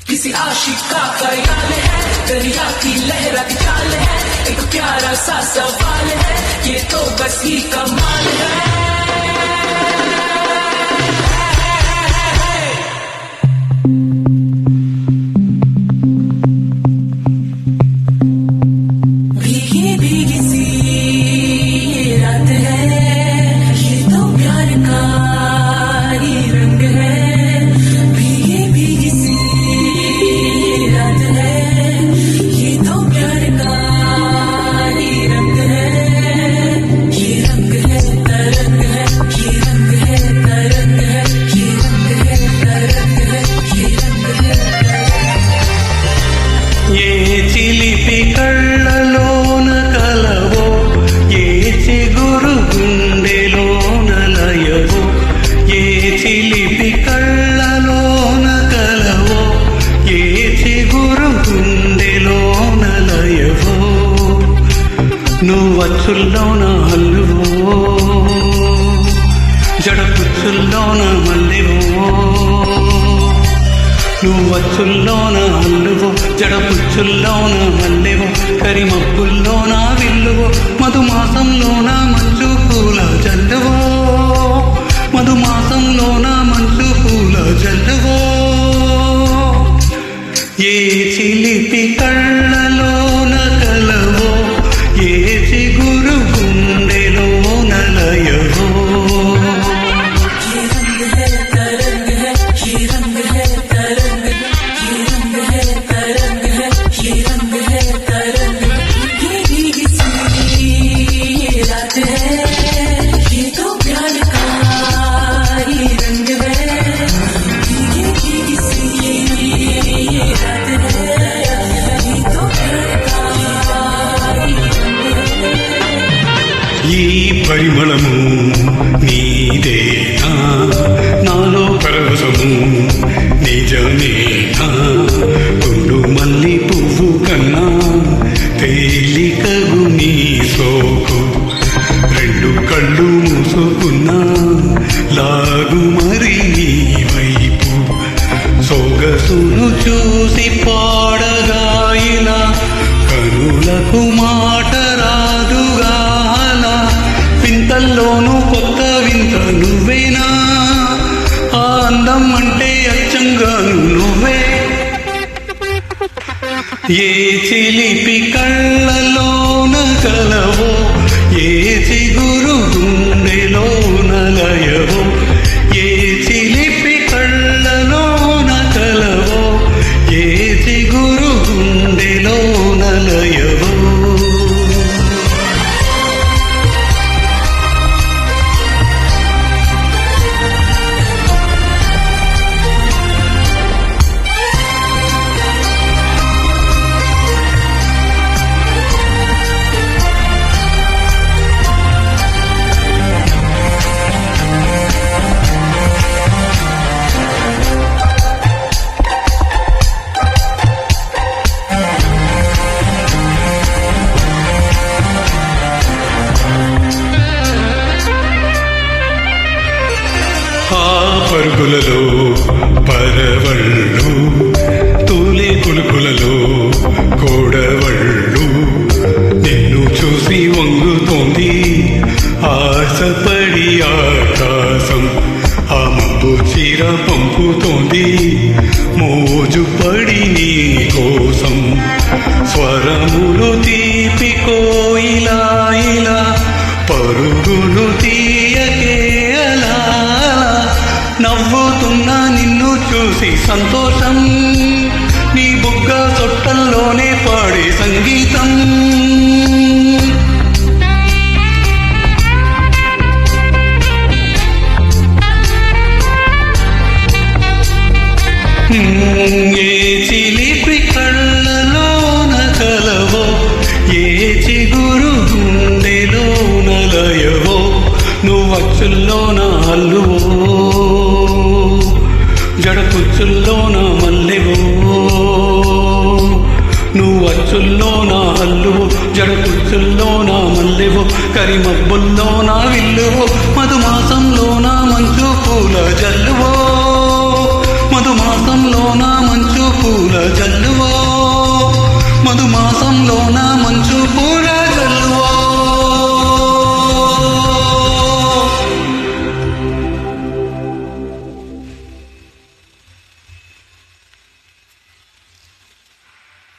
किसी आशिक का ख्याल है, दरिया की लहरा की चाल है, एक प्यारा सा सवाल है, ये तो बस ही कमाल है। भीगी भीगी सी ये रात है, ये तो प्यार का ही रंग है। भीगी भीगी सी ये रात है, ये तो प्यार का ही रंग है। ये रंग है तरंग है, ये रंग है तरंग है, ये रंग है तरंग है, ये रंग है ये चिलिपि कళ్ళలోన కలవో ఏ చిగురు గుండెలోన లయవో ఏ చిలిపి కళ్ళలోన కలవో ఏ చిగురు గుండెలోన లయవో నువ్వచ్చుల్లోన హల్లువో జడపుచ్చుల్లోన మల్లెవో నువ్వచ్చుల్లోన హల్లువో జడపుచ్చుల్లోన మల్లెవో కరిమప్పుల్లోన విల్లువో మధుమాసంలోన మంచు పూల జల్లువో మధుమాసంలోన మంచు పూల జల్లువో ఏ చిలిపి కళ్ళలోన కలవో ఏ చిగురు గుండెలోన లయవో ఈ పరిమళము నీదేనా నాలో పరవశము నిజమేనా గుండు మల్లి పువ్వు కన్నా తేలికగు నీ సోకు రెండు కళ్ళు మూసుకున్నా లాగు మరి నీ వైపు సొగసును చూసి పాడగాయిలా కనులకు మాట రాదుగా వింతల్లోనూ కొత్త వింత నువ్వేనా ఆ అందం అంటే అచ్చంగాను నువ్వే ఏ చిలిపి కళ్ళలోన కలవో ఏ చిగురు గుండెలోన లయవో ఏ చిలిపి కళ్ళలోన కలవో ఏ చిగురు గుండెలోన లయవో పరుగులలో పరవళ్ళు తూలి కులుకులలో కోడవళ్ళు నిన్ను చూసి వంగుతోంది ఆశపడి ఆకాశం ఆ మబ్బు చీర పంపుతోంది మోజుపడి నీ కోసం స్వరములు తీపి కోయిలా ఇలా పరుగులు తీయకే అలా నవ్వుతున్నా నిన్ను చూసి సంతోషం నీ బుగ్గ చొట్టల్లోనే పాడే సంగీతం ఏ చిలిపి కళ్ళలోన కలవో ఏ చిగురు గుండెలోన లయవో నువ్వచ్చుల్లోన హల్లువో జడపుచ్చుల్లోన మల్లెవో నువ్వచ్చుల్లోన హల్లువో జడపుచ్చుల్లోన మల్లెవో కరిమబ్బుల్లోన విల్లువో మధుమాసంలోన మంచు పూల జల్లువో మధుమాసంలోన మంచు పూల జల్లు